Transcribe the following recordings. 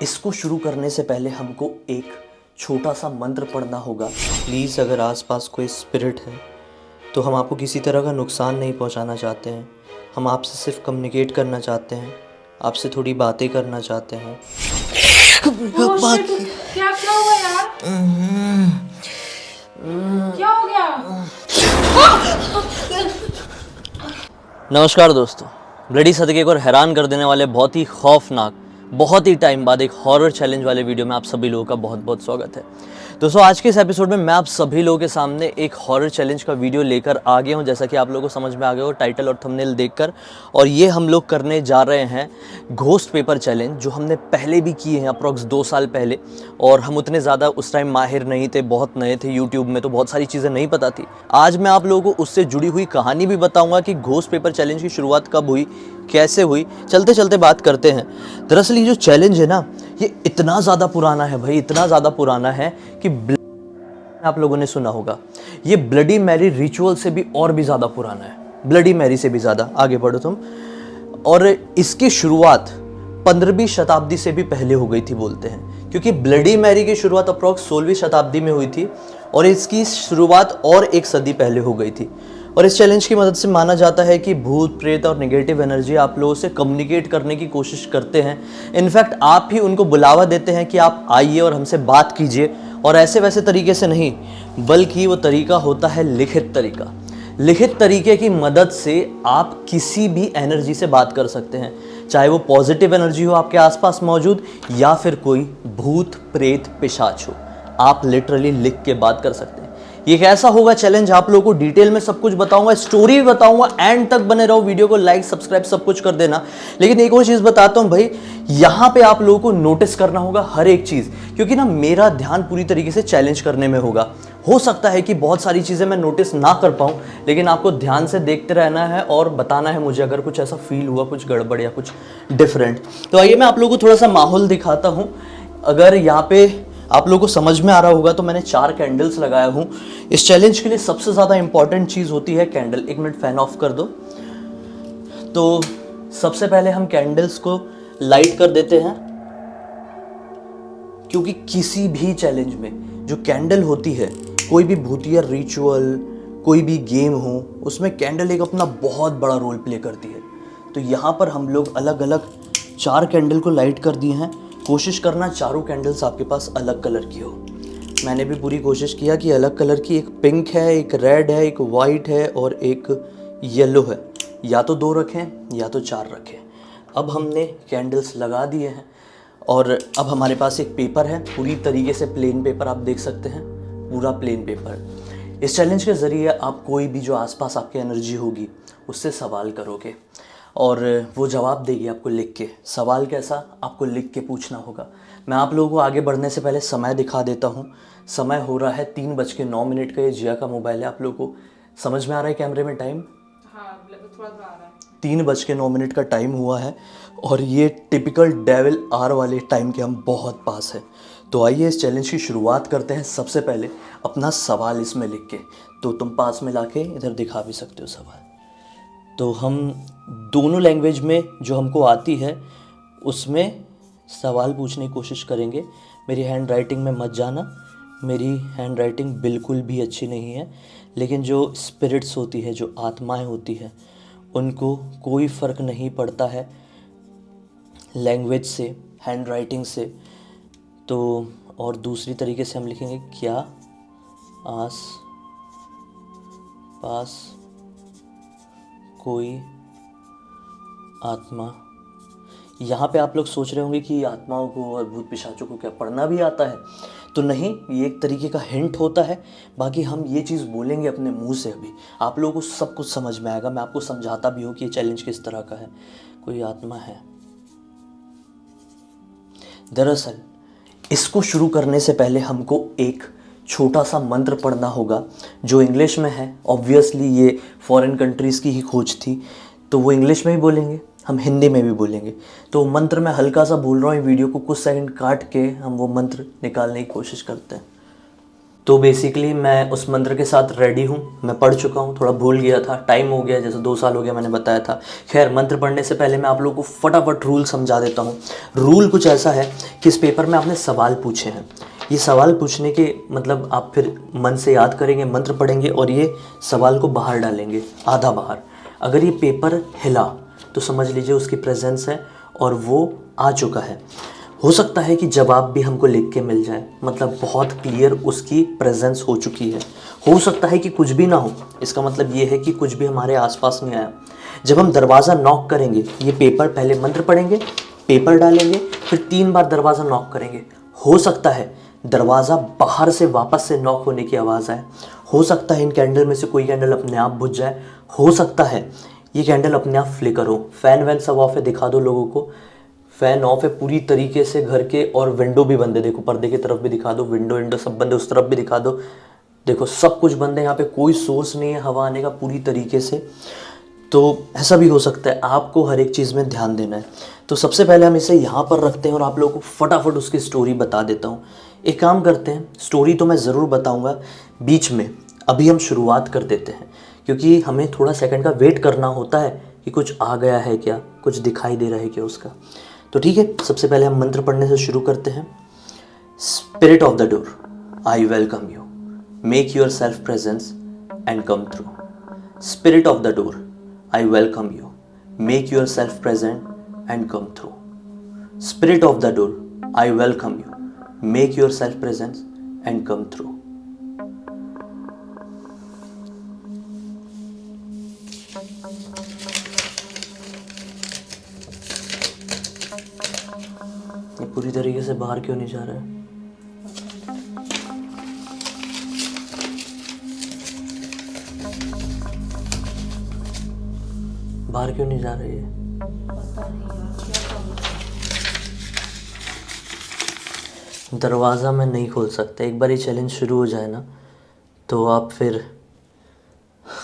इसको शुरू करने से पहले हमको एक छोटा सा मंत्र पढ़ना होगा। प्लीज़ अगर आसपास कोई स्पिरिट है तो हम आपको किसी तरह का नुकसान नहीं पहुंचाना चाहते हैं। हम आपसे सिर्फ कम्युनिकेट करना चाहते हैं, आपसे थोड़ी बातें करना चाहते हैं। ओह शिट, क्या क्या हुआ यार? क्या हो गया? नमस्कार दोस्तों, ब्लडी सदके को हैरान कर देने वाले बहुत ही खौफनाक, बहुत ही टाइम बाद एक हॉरर चैलेंज वाले वीडियो में आप सभी लोगों का बहुत बहुत स्वागत है। दोस्तों आज के इस एपिसोड में मैं आप सभी लोगों के सामने एक हॉरर चैलेंज का वीडियो लेकर आ गया हूं, जैसा कि आप लोगों को समझ में आ गया हो टाइटल और थंबनेल देखकर। और ये हम लोग करने जा रहे हैं घोस्ट पेपर चैलेंज, जो हमने पहले भी किए हैं अप्रॉक्स 2 साल पहले। और हम उतने ज़्यादा उस टाइम माहिर नहीं थे, बहुत नए थे, यूट्यूब में तो बहुत सारी चीज़ें नहीं पता थी। आज मैं आप लोगों को उससे जुड़ी हुई कहानी भी बताऊंगा कि घोस्ट पेपर चैलेंज की शुरुआत कब हुई, कैसे हुई। चलते चलते बात करते हैं। दरअसल ये जो चैलेंज है ना, ये इतना ज़्यादा पुराना है भाई, इतना ज़्यादा पुराना है कि आप लोगों ने सुना होगा। ये ब्लडी मैरी रिचुअल से भी और भी ज़्यादा पुराना है, ब्लडी मैरी से भी ज़्यादा। आगे बढ़ो तुम। और इसकी शुरुआत 15वीं शताब्दी से भी पहले हो गई थी बोलते हैं, क्योंकि ब्लडी मैरी की शुरुआत अप्रॉक्स 16वीं शताब्दी में हुई थी और इसकी शुरुआत और एक सदी पहले हो गई थी। और इस चैलेंज की मदद से माना जाता है कि भूत प्रेत और नेगेटिव एनर्जी आप लोगों से कम्युनिकेट करने की कोशिश करते हैं। इनफैक्ट आप ही उनको बुलावा देते हैं कि आप आइए और हमसे बात कीजिए, और ऐसे वैसे तरीके से नहीं, बल्कि वो तरीका होता है लिखित तरीका। लिखित तरीके की मदद से आप किसी भी एनर्जी से बात कर सकते हैं, चाहे वो पॉजिटिव एनर्जी हो आपके आसपास मौजूद, या फिर कोई भूत प्रेत पिशाच हो। आप लिटरली लिख के बात कर सकते हैं। ये कैसा होगा चैलेंज, आप लोगों को डिटेल में सब कुछ बताऊंगा, स्टोरी भी बताऊंगा। एंड तक बने रहो, वीडियो को लाइक सब्सक्राइब सब कुछ कर देना। लेकिन एक और चीज बताता हूं भाई, यहां पे आप लोगों को नोटिस करना होगा हर एक चीज, क्योंकि ना मेरा ध्यान पूरी तरीके से चैलेंज करने में होगा। हो सकता है कि बहुत सारी चीजें मैं नोटिस ना कर पाऊं, लेकिन आपको ध्यान से देखते रहना है और बताना है मुझे अगर कुछ ऐसा फील हुआ, कुछ गड़बड़ या कुछ डिफरेंट। तो आइए मैं आप लोगों को थोड़ा सा माहौल दिखाता हूं। अगर यहाँ पे आप लोगों को समझ में आ रहा होगा तो मैंने 4 कैंडल्स लगाया हूं। इस चैलेंज के लिए सबसे ज़्यादा इंपॉर्टेंट चीज़ होती है कैंडल। 1 मिनट फैन ऑफ कर दो। तो सबसे पहले हम कैंडल्स को लाइट कर देते हैं, क्योंकि किसी भी चैलेंज में जो कैंडल होती है, कोई भी भूतिया रिचुअल, कोई भी गेम हो, उसमें कैंडल एक अपना बहुत बड़ा रोल प्ले करती है। तो यहाँ पर हम लोग अलग अलग 4 कैंडल को लाइट कर दिए हैं। कोशिश करना चारों कैंडल्स आपके पास अलग कलर की हो। मैंने भी पूरी कोशिश किया कि अलग कलर की, एक पिंक है, एक रेड है, एक वाइट है और एक येलो है। या तो 2 रखें या तो 4 रखें। अब हमने कैंडल्स लगा दिए हैं और अब हमारे पास एक पेपर है, पूरी तरीके से प्लेन पेपर, आप देख सकते हैं, पूरा प्लेन पेपर। इस चैलेंज के ज़रिए आप कोई भी जो आसपास आपकी एनर्जी होगी उससे सवाल करोगे और वो जवाब देगी आपको लिख के। सवाल कैसा, आपको लिख के पूछना होगा। मैं आप लोगों को आगे बढ़ने से पहले समय दिखा देता हूँ। समय हो रहा है 3:09 का। ये जिया का मोबाइल है। आप लोगों को समझ में आ रहा है कैमरे में टाइम? हाँ, थोड़ा थोड़ा आ रहा है। 3:09 का टाइम हुआ है और ये टिपिकल डेविल आर वाले टाइम के हम बहुत पास है। तो आइए इस चैलेंज की शुरुआत करते हैं। सबसे पहले अपना सवाल इसमें लिख के, तो तुम पास में लाके इधर दिखा भी सकते हो सवाल। तो हम दोनों लैंग्वेज में जो हमको आती है उसमें सवाल पूछने की कोशिश करेंगे। मेरी हैंड राइटिंग में मत जाना, मेरी हैंड राइटिंग बिल्कुल भी अच्छी नहीं है। लेकिन जो स्पिरिट्स होती है, जो आत्माएं होती हैं, उनको कोई फ़र्क नहीं पड़ता है लैंग्वेज से, हैंड राइटिंग से। तो और दूसरी तरीके से हम लिखेंगे, क्या आस पास कोई आत्मा। यहाँ पे आप लोग सोच रहे होंगे कि आत्माओं को और भूत पिशाचों को क्या पढ़ना भी आता है? तो नहीं, ये एक तरीके का हिंट होता है। बाकी हम ये चीज़ बोलेंगे अपने मुंह से। अभी आप लोगों को सब कुछ समझ में आएगा। मैं आपको समझाता भी हूँ कि ये चैलेंज किस तरह का है। कोई आत्मा है। दरअसल इसको शुरू करने से पहले हमको एक छोटा सा मंत्र पढ़ना होगा, जो इंग्लिश में है। ऑब्वियसली ये फॉरेन कंट्रीज़ की ही खोज थी, तो वो इंग्लिश में भी बोलेंगे, हम हिंदी में भी बोलेंगे। तो मंत्र मैं हल्का सा बोल रहा हूँ, वीडियो को कुछ सेकंड काट के हम वो मंत्र निकालने की कोशिश करते हैं। तो बेसिकली मैं उस मंत्र के साथ रेडी हूँ, मैं पढ़ चुका हूँ, थोड़ा भूल गया था, टाइम हो गया, जैसे 2 साल हो गया मैंने बताया था। खैर, मंत्र पढ़ने से पहले मैं आप लोगों को फटाफट रूल समझा देता हूँ। रूल कुछ ऐसा है कि इस पेपर में आपने सवाल पूछे हैं। ये सवाल पूछने के मतलब आप फिर मन से याद करेंगे, मंत्र पढ़ेंगे और ये सवाल को बाहर डालेंगे, आधा बाहर। अगर ये पेपर हिला तो समझ लीजिए उसकी प्रेजेंस है और वो आ चुका है। हो सकता है कि जवाब भी हमको लिख के मिल जाए, मतलब बहुत क्लियर उसकी प्रेजेंस हो चुकी है। हो सकता है कि कुछ भी ना हो, इसका मतलब ये है कि कुछ भी हमारे आसपास नहीं आया। जब हम दरवाज़ा नॉक करेंगे, ये पेपर पहले मंत्र पढ़ेंगे, पेपर डालेंगे, फिर 3 बार दरवाज़ा नॉक करेंगे। हो सकता है दरवाज़ा बाहर से वापस से नॉक होने की आवाज़ आए। हो सकता है इन कैंडल में से कोई कैंडल अपने आप बुझ जाए। हो सकता है ये कैंडल अपने आप फ्लिकर हो। फ़ैन वैन सब ऑफ है, दिखा दो लोगों को। फ़ैन ऑफ है पूरी तरीके से घर के, और विंडो भी बंद है। देखो पर्दे की तरफ भी दिखा दो, विंडो विंडो सब बंद है, उस तरफ भी दिखा दो। देखो सब कुछ बंद है, यहाँ पे कोई सोर्स नहीं है हवा आने का पूरी तरीके से। तो ऐसा भी हो सकता है, आपको हर एक चीज़ में ध्यान देना है। तो सबसे पहले हम इसे यहाँ पर रखते हैं और आप लोगों को फटाफट उसकी स्टोरी बता देता हूँ। एक काम करते हैं, स्टोरी तो मैं ज़रूर बताऊँगा बीच में, अभी हम शुरुआत कर देते हैं, क्योंकि हमें थोड़ा सेकंड का वेट करना होता है कि कुछ आ गया है क्या, कुछ दिखाई दे रहा है क्या उसका। तो ठीक है, सबसे पहले हम मंत्र पढ़ने से शुरू करते हैं। Spirit of the door, I welcome you, make your self presence and come through. Spirit of the door, I welcome you. Make yourself present and come through. Spirit of the door, I welcome you. Make yourself present and come through. ये पूरी तरीके से बाहर क्यों नहीं जा रहा है? बाहर क्यों नहीं जा रही है? पता नहीं यार क्या प्रॉब्लम है। दरवाज़ा मैं नहीं खोल सकता। एक बार ये चैलेंज शुरू हो जाए ना, तो आप फिर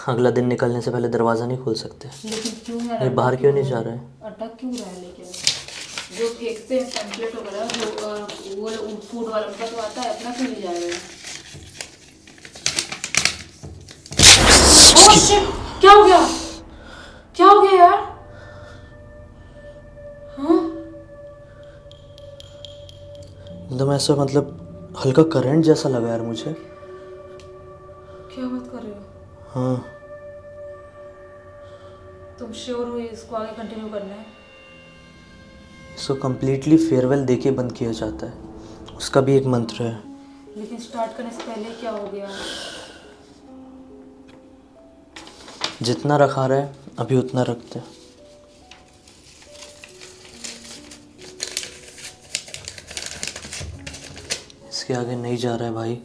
अगला दिन निकलने से पहले दरवाज़ा नहीं खोल सकते। लेकिन क्यों यार ये बाहर क्यों नहीं जा रहा है? अटक क्यों रहा है? लेकिन जो फेंकते हैं टेम्पलेट वगैरह, जो वो फूड वाला उनका तो आता है, अपना क्यों नहीं जा रहा है? ओह शिट, क्या हो गया? क्या हो गया यार? हाँ? एकदम ऐसा मतलब हल्का करंट जैसा लगा यार मुझे। क्या बात कर रहे हो? हाँ, तुम श्योर हो इसको आगे कंटिन्यू करना है? इसको कम्प्लीटली फेयरवेल देके बंद किया जाता है, उसका भी एक मंत्र है। लेकिन स्टार्ट करने से पहले क्या हो गया? जितना रखा रहा है अभी उतना रखते हैं। इसके आगे नहीं जा रहा है भाई,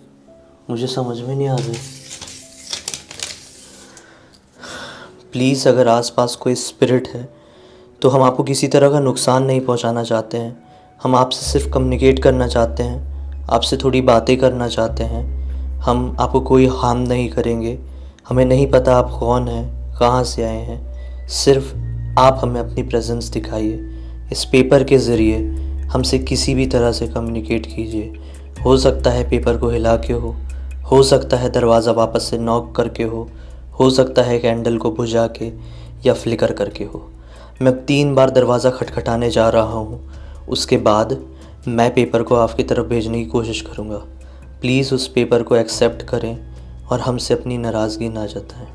मुझे समझ में नहीं आ रहा। प्लीज़ अगर आसपास कोई स्पिरिट है तो हम आपको किसी तरह का नुकसान नहीं पहुंचाना चाहते हैं। हम आपसे सिर्फ कम्युनिकेट करना चाहते हैं, आपसे थोड़ी बातें करना चाहते हैं। हम आपको कोई हार्म नहीं करेंगे। हमें नहीं पता आप कौन हैं, कहाँ से आए हैं। सिर्फ आप हमें अपनी प्रेजेंस दिखाइए। इस पेपर के ज़रिए हमसे किसी भी तरह से कम्युनिकेट कीजिए। हो सकता है पेपर को हिला के हो सकता है दरवाज़ा वापस से नॉक करके हो सकता है कैंडल को बुझा के या फ्लिकर करके हो। मैं 3 बार दरवाज़ा खटखटाने जा रहा हूँ, उसके बाद मैं पेपर को आपकी तरफ भेजने की कोशिश करूँगा। प्लीज़ उस पेपर को एक्सेप्ट करें और हमसे अपनी नाराज़गी ना जताएं।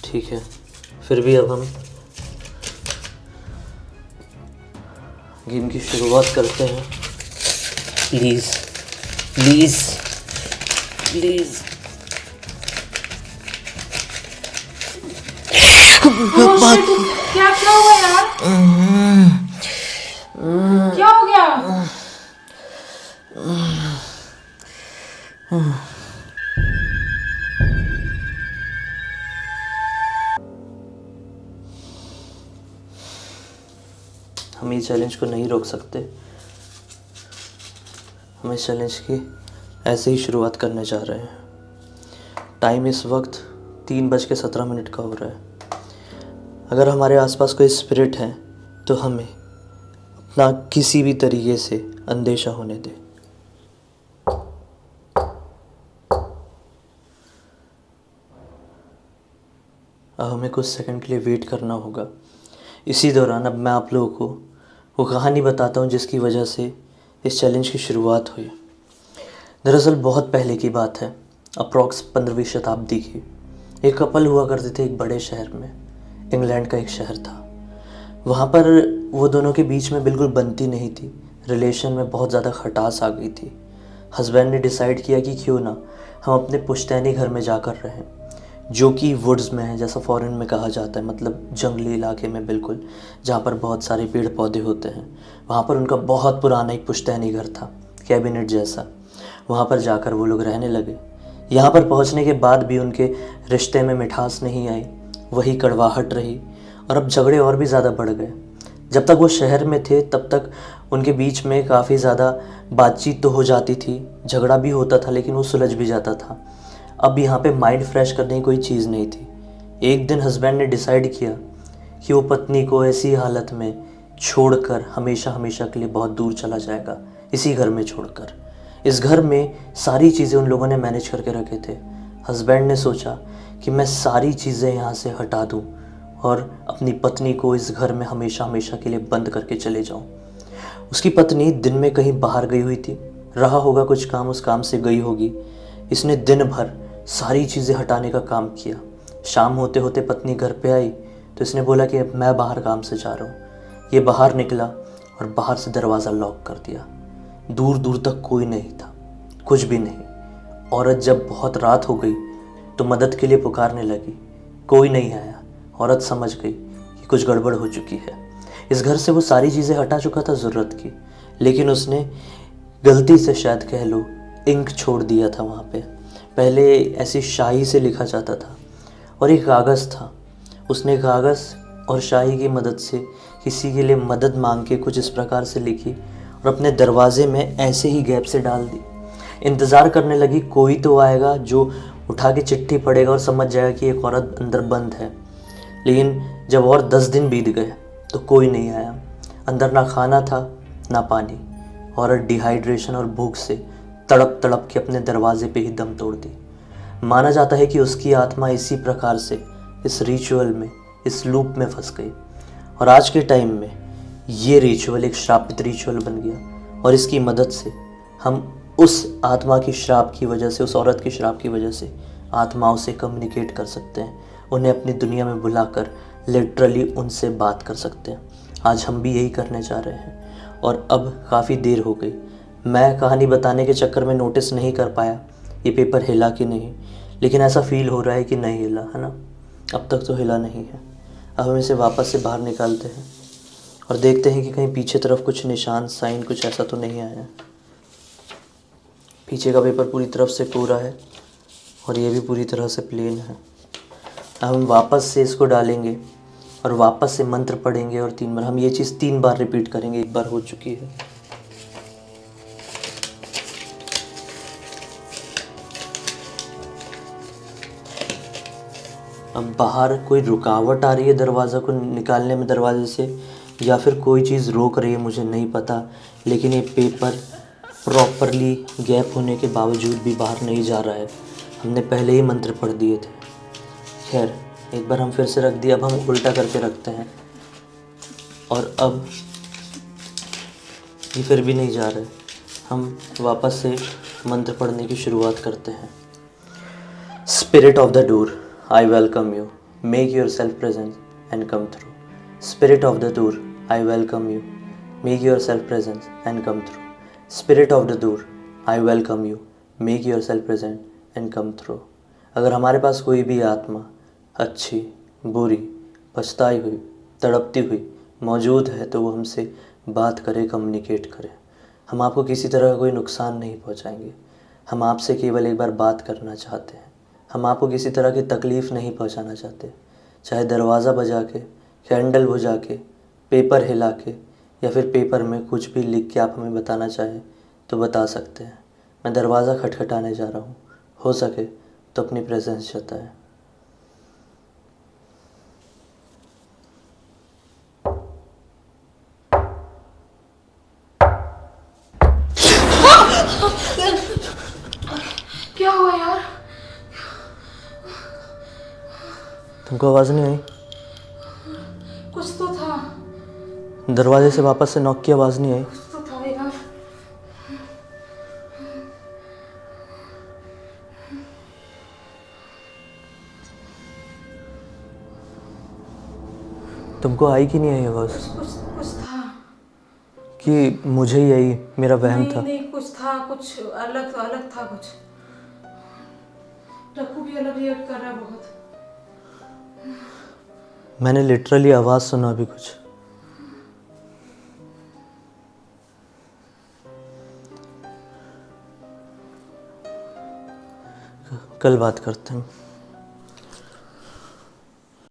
ठीक है, फिर भी अब हम गेम की शुरुआत करते हैं। Please please please. Oh shit, क्या क्या हुआ यार? क्या हो गया? हम इस चैलेंज को नहीं रोक सकते। हम इस चैलेंज की ऐसे ही शुरुआत करने जा रहे हैं। टाइम इस वक्त 3:17 का हो रहा है। अगर हमारे आसपास कोई स्पिरिट है तो हमें अपना किसी भी तरीके से अंदेशा होने दे। अब हमें कुछ सेकंड के लिए वेट करना होगा। इसी दौरान अब मैं आप लोगों को वो कहानी बताता हूँ जिसकी वजह से इस चैलेंज की शुरुआत हुई। दरअसल बहुत पहले की बात है, अप्रॉक्स 15वीं शताब्दी की। एक कपल हुआ करते थे एक बड़े शहर में, इंग्लैंड का एक शहर था। वहाँ पर वो दोनों के बीच में बिल्कुल बनती नहीं थी, रिलेशन में बहुत ज़्यादा खटास आ गई थी। हस्बैंड ने डिसाइड किया कि क्यों ना हम अपने पुश्तैनी घर में जाकर रहें, जो कि वुड्स में है, जैसा फॉरेन में कहा जाता है, मतलब जंगली इलाके में बिल्कुल, जहाँ पर बहुत सारे पेड़ पौधे होते हैं। वहाँ पर उनका बहुत पुराना एक पुश्तैनी घर था, कैबिनेट जैसा। वहाँ पर जाकर वो लोग रहने लगे। यहाँ पर पहुँचने के बाद भी उनके रिश्ते में मिठास नहीं आई, वही कड़वाहट रही, और अब झगड़े और भी ज़्यादा बढ़ गए। जब तक वो शहर में थे तब तक उनके बीच में काफ़ी ज़्यादा बातचीत तो हो जाती थी, झगड़ा भी होता था, लेकिन वो सुलझ भी जाता था। अब यहाँ पे माइंड फ्रेश करने की कोई चीज़ नहीं थी। एक दिन हस्बैंड ने डिसाइड किया कि वो पत्नी को ऐसी हालत में छोड़कर हमेशा हमेशा के लिए बहुत दूर चला जाएगा, इसी घर में छोड़कर। इस घर में सारी चीज़ें उन लोगों ने मैनेज करके रखे थे। हस्बैंड ने सोचा कि मैं सारी चीज़ें यहाँ से हटा दूँ और अपनी पत्नी को इस घर में हमेशा हमेशा के लिए बंद करके चले जाऊँ। उसकी पत्नी दिन में कहीं बाहर गई हुई थी, रहा होगा कुछ काम, उस काम से गई होगी। इसने दिन भर सारी चीज़ें हटाने का काम किया। शाम होते होते पत्नी घर पे आई तो इसने बोला कि अब मैं बाहर काम से जा रहा हूँ। ये बाहर निकला और बाहर से दरवाज़ा लॉक कर दिया। दूर दूर तक कोई नहीं था, कुछ भी नहीं। औरत जब बहुत रात हो गई तो मदद के लिए पुकारने लगी, कोई नहीं आया। औरत समझ गई कि कुछ गड़बड़ हो चुकी है। इस घर से वो सारी चीज़ें हटा चुका था ज़रूरत की, लेकिन उसने गलती से, शायद कह लो, इंक छोड़ दिया था वहाँ पे। पहले ऐसी शाही से लिखा जाता था और एक कागज़ था। उसने कागज़ और शाही की मदद से किसी के लिए मदद मांग के कुछ इस प्रकार से लिखी और अपने दरवाजे में ऐसे ही गैप से डाल दी। इंतज़ार करने लगी, कोई तो आएगा जो उठा के चिट्ठी पढ़ेगा और समझ जाएगा कि एक औरत अंदर बंद है। लेकिन जब और 10 दिन बीत गए तो कोई नहीं आया। अंदर ना खाना था ना पानी। औरत डिहाइड्रेशन और भूख से तड़प तड़प के अपने दरवाजे पे ही दम तोड़ दी। माना जाता है कि उसकी आत्मा इसी प्रकार से इस रिचुअल में, इस लूप में फंस गई। और आज के टाइम में ये रिचुअल एक श्रापित रिचुअल बन गया और इसकी मदद से हम उस आत्मा की श्राप की वजह से, उस औरत की श्राप की वजह से आत्माओं से कम्युनिकेट कर सकते हैं, उन्हें अपनी दुनिया में बुलाकर लिटरली उनसे बात कर सकते हैं। आज हम भी यही करने जा रहे हैं और अब काफ़ी देर हो गई। मैं कहानी बताने के चक्कर में नोटिस नहीं कर पाया ये पेपर हिला कि नहीं, लेकिन ऐसा फील हो रहा है कि नहीं हिला, है ना। अब तक तो हिला नहीं है। अब हम इसे वापस से बाहर निकालते हैं और देखते हैं कि कहीं पीछे तरफ कुछ निशान, साइन, कुछ ऐसा तो नहीं आया। पीछे का पेपर पूरी तरफ से कोरा है और ये भी पूरी तरह से प्लेन है। अब हम वापस से इसको डालेंगे और वापस से मंत्र पढ़ेंगे और 3 बार, हम ये चीज़ 3 बार रिपीट करेंगे। एक बार हो चुकी है। अब बाहर कोई रुकावट आ रही है दरवाज़ा को निकालने में दरवाजे से, या फिर कोई चीज़ रोक रही है, मुझे नहीं पता। लेकिन ये पेपर प्रॉपरली गैप होने के बावजूद भी बाहर नहीं जा रहा है। हमने पहले ही मंत्र पढ़ दिए थे। खैर, एक बार हम फिर से रख दिया। अब हम उल्टा करके रखते हैं और अब ये फिर भी नहीं जा रहा है। हम वापस से मंत्र पढ़ने की शुरुआत करते हैं। Spirit of the door, I welcome you. Make yourself present and come through. Spirit of the door, I welcome you. Make yourself present and come through. Spirit of the door, I welcome you. Make yourself present and come through. अगर हमारे पास कोई भी आत्मा अच्छी, बुरी, पछताई हुई, तड़पती हुई मौजूद है तो वो हमसे बात करे, कम्युनिकेट करे। हम आपको किसी तरह का कोई नुकसान नहीं पहुंचाएंगे। हम आपसे केवल एक बार बात करना चाहते हैं। हम आपको किसी तरह की तकलीफ़ नहीं पहुंचाना चाहते। चाहे दरवाज़ा बजा के, कैंडल बुझा के, पेपर हिला के, या फिर पेपर में कुछ भी लिख के आप हमें बताना चाहें तो बता सकते हैं। मैं दरवाज़ा खटखटाने जा रहा हूँ। हो सके तो अपनी प्रेजेंस जताए। क्या हुआ यार? तुमको आवाज़ नहीं आई? कुछ तो था, दरवाजे से वापस से नॉक की आवाज़ नहीं आई? कुछ तो था यार। तुमको आई कि नहीं आई आवाज़? कुछ कुछ था। कि मुझे ही आई, मेरा वहम नहीं था? नहीं, कुछ था, कुछ अलग अलग था कुछ। रघु भी अलग रिएक्ट कर रहा है बहुत। मैंने लिटरली आवाज़ सुना अभी कुछ। कल बात करते हैं।